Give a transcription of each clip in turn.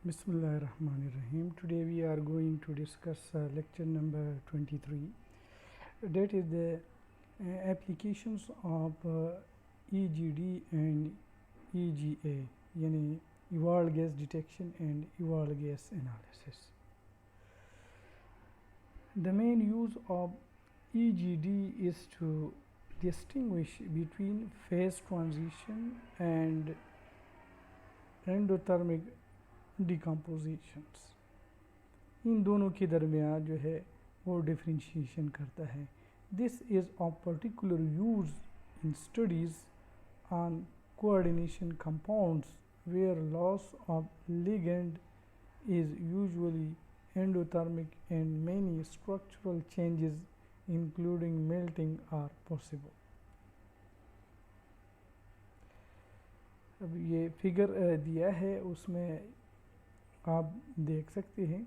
Bismillahirrahmanirrahim. Today we are going to discuss lecture number 23. That is the applications of EGD and EGA, yani evolved gas detection and evolved gas analysis. The main use of EGD is to distinguish between phase transition and endothermic decompositions. इन दोनों के दरमियान जो है वो differentiation करता है. This is of particular use in studies on coordination compounds where loss of ligand is usually endothermic and many structural changes including melting are possible. अब ये फिगर दिया है, उसमें आप देख सकते हैं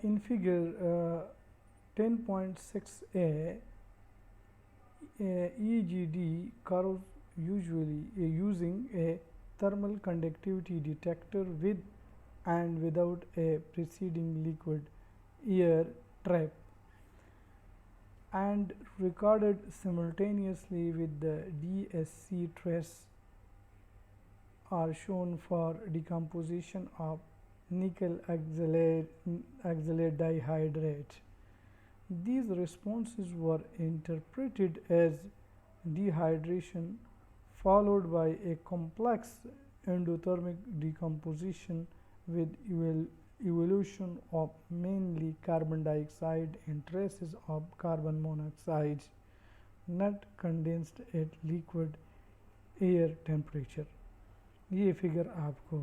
in figure 10.6a EGD curves usually using a thermal conductivity detector with and without a preceding liquid air trap and recorded simultaneously with the DSC trace are shown for decomposition of nickel oxalate dihydrate. These responses were interpreted as dehydration followed by a complex endothermic decomposition with evolution of mainly carbon dioxide and traces of carbon monoxide not condensed at liquid air temperature. ये figure आपको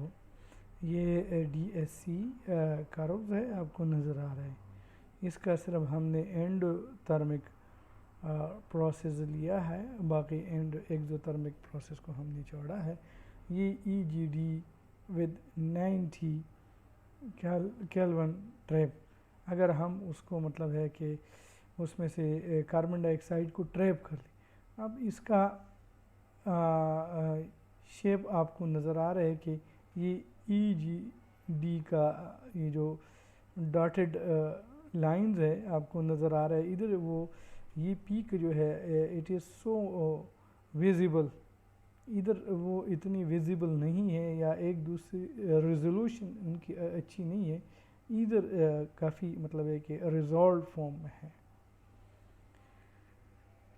ये DSC curves है आपको नज़र आ रहा है. इसका सिर्फ हमने एंडोथर्मिक प्रोसेस लिया है, बाकी एक्सोथर्मिक प्रोसेस को हमने छोड़ा है. ये EGD विद 90 केल्विन ट्रैप, अगर हम उसको मतलब है कि उसमें से कार्बन डाइऑक्साइड को ट्रैप कर लें. अब इसका शेप आपको नज़र आ रहा है कि ये EGD का ये जो डॉटेड लाइंस है आपको नज़र आ रहा है. इधर वो ये पीक जो है इट इज़ सो विजिबल, इधर वो इतनी विजिबल नहीं है या एक दूसरी रेजोल्यूशन उनकी अच्छी नहीं है. इधर काफ़ी मतलब है कि रिजॉल्व फॉर्म में है.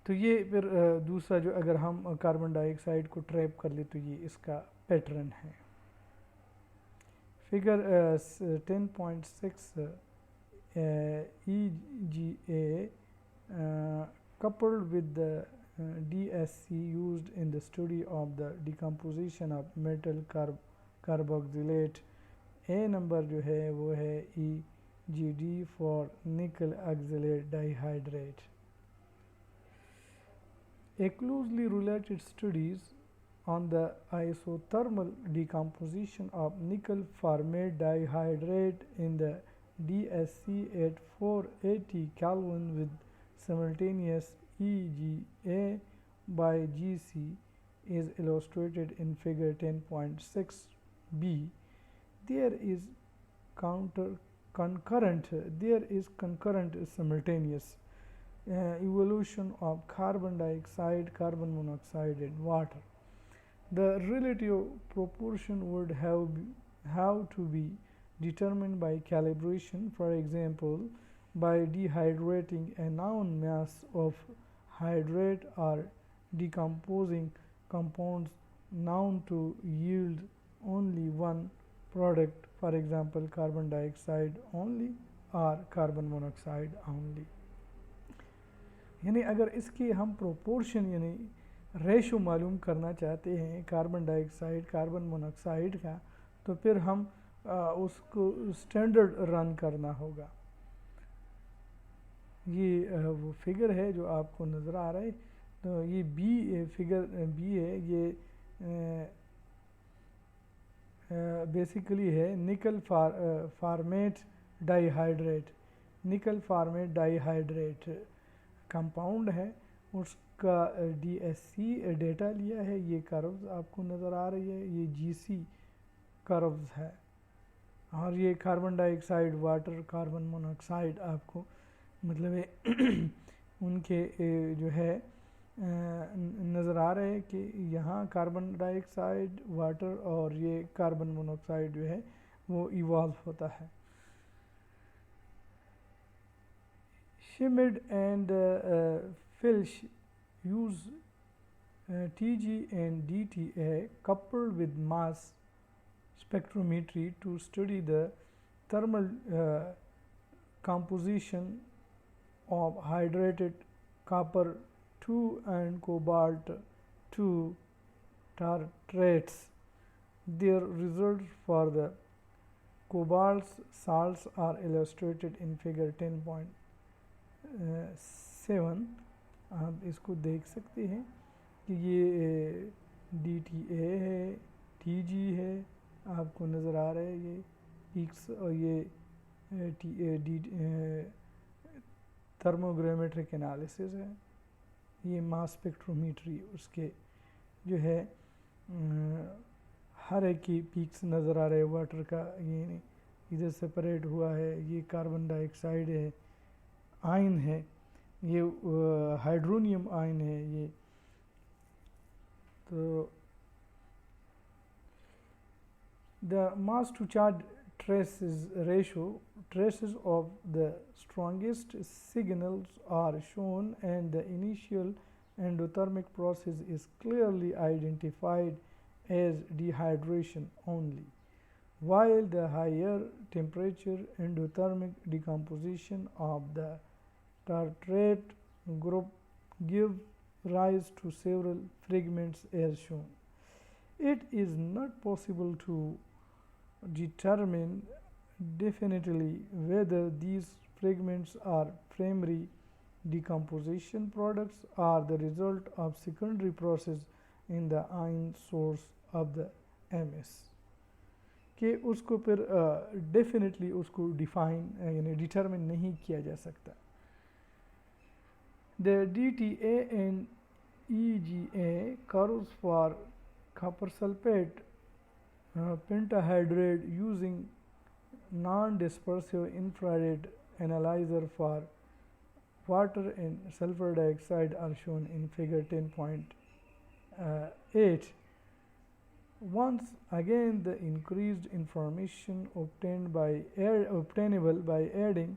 तो ये फिर दूसरा जो अगर हम कार्बन डाइऑक्साइड को ट्रैप कर ले तो ये इसका पैटर्न है. Figure 10.6 EGA coupled with the DSC used in the study of the decomposition of metal carboxylate. A number जो है वो है EGD for nickel oxalate dihydrate. A closely related studies on the isothermal decomposition of nickel formate dihydrate in the DSC at 480 Kelvin with simultaneous EGA by GC is illustrated in figure 10.6b. There is concurrent simultaneous evolution of carbon dioxide, carbon monoxide and water. The relative proportion would have to be determined by calibration, for example by dehydrating a known mass of hydrate or decomposing compounds known to yield only one product, for example carbon dioxide only or carbon monoxide only. यानी अगर इसकी हम proportion यानी ratio मालूम करना चाहते हैं carbon dioxide carbon monoxide का, तो फिर हम उसको स्टैंडर्ड रन करना होगा. ये वो फिगर है जो आपको नज़र आ रहा है. तो ये फिगर बी है, ये बेसिकली है निकल फार्मेट डाइहाइड्रेट. निकल फार्मेट डाइहाइड्रेट कंपाउंड है, का DSC डेटा लिया है, ये कर्व्स आपको नज़र आ रही है, ये GC कर्व्स है, और ये carbon dioxide, water, carbon monoxide आपको मतलब है उनके जो है नज़र आ रहे हैं कि यहाँ कार्बन डाइऑक्साइड, वाटर और ये कार्बन मोनोऑक्साइड जो है वो इवॉल्व होता है। Schmidt and Filch use TG and DTA coupled with mass spectrometry to study the thermal composition of hydrated copper 2 and cobalt 2 tartrates. Their results for the cobalt salts are illustrated in figure 10.7। आप इसको देख सकते हैं कि ये DTA है, TG है, आपको नज़र आ रहा है ये पीक्स, और ये थर्मोग्रामेट्रिक एनालिसिस है, ये मास स्पेक्ट्रोमीट्री, उसके जो है हर एक की पीक्स नज़र आ रहे हैं। वाटर का ये इधर सेपरेट हुआ है, ये कार्बन डाइऑक्साइड है, आयन है, ये हाइड्रोनियम आयन है ये। तो the mass to charge traces ratio, traces of the strongest signals are shown and the initial endothermic process is clearly identified as dehydration only, while the higher temperature endothermic decomposition of the tartrate group give rise to several fragments as shown. It is not possible to determine definitely whether these fragments are primary decomposition products or the result of secondary process in the ion source of the MS, कि उसको फिर definitely उसको define यानी determine नहीं किया जा सकता। The DTA and EGA curves for copper sulfate pentahydrate using non-dispersive infrared analyzer for water and sulfur dioxide are shown in figure 10.8. Once again, the increased information obtainable by adding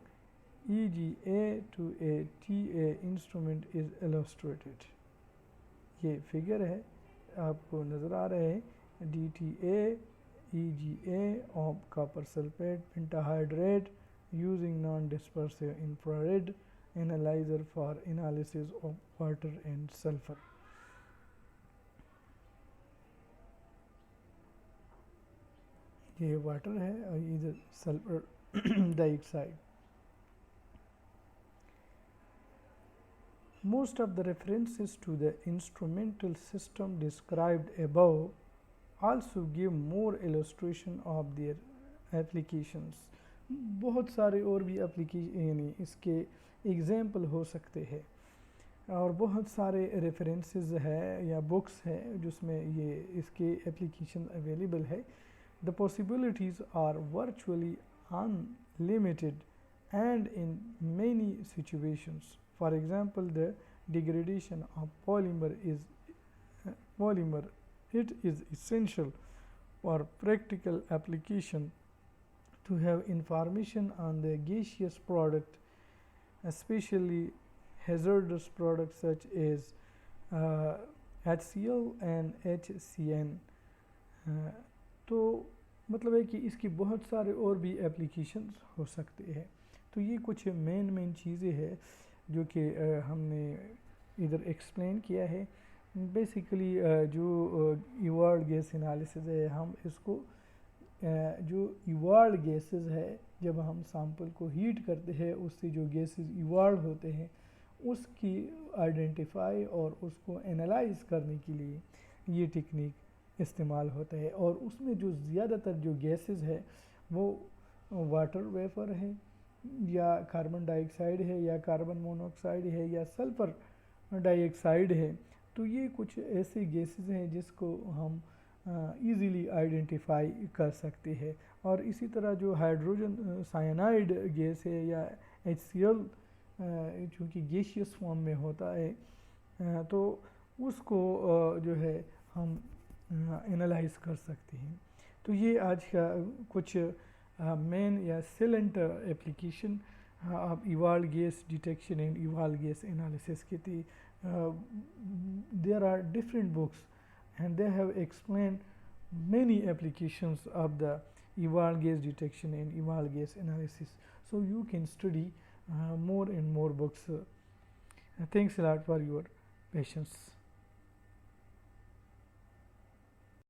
EGA to a TA instrument is illustrated. ये figure है, आपको नज़र आ रहे हैं DTA, EGA of copper sulfate pentahydrate using non-dispersive infrared analyzer for analysis of water and sulfur. ये water है और इधर sulphur dioxide. Most of the references to the instrumental system described above also give more illustration of their applications. बहुत सारे और भी application यानी इसके एग्जाम्पल हो सकते हैं, और बहुत सारे रेफरेंसेस है या बुक्स है जिसमें ये इसके एप्लीकेशन अवेलेबल है। The possibilities are virtually unlimited and in many situations. For example, the degradation of polymer, it is essential for practical application to have information on the gaseous product, especially hazardous products such as HCl and HCN. तो मतलब है कि इसकी बहुत सारे और भी applications हो सकते हैं। तो ये कुछ मेन चीज़ें हैं जो कि हमने इधर एक्सप्लेन किया है। बेसिकली जो इवॉल्व गैस एनालिसिस है, हम इसको जो इवॉल्व गैसेस है, जब हम सैंपल को हीट करते हैं उससे जो गैसेस इवॉल्व होते हैं उसकी आइडेंटिफाई और उसको एनालाइज करने के लिए ये टेक्निक इस्तेमाल होता है। और उसमें जो ज़्यादातर जो गैसेस है वो वाटर वेपर है या कार्बन डाइऑक्साइड है या कार्बन मोनोऑक्साइड है या सल्फ़र डाइऑक्साइड है। तो ये कुछ ऐसे गैसेस हैं जिसको हम इजीली आइडेंटिफाई कर सकते हैं। और इसी तरह जो हाइड्रोजन साइनाइड गैस है या HCl चूँकि गैसियस फॉर्म में होता है तो उसको जो है हम एनालाइज कर सकते हैं। तो ये आज का कुछ मेन या silent application of evolved gas detection and evolved gas analysis के थे। There are different books and they have explained many applications of the evolved gas detection and evolved gas analysis. So you can study more and more books. Thanks a lot for your patience.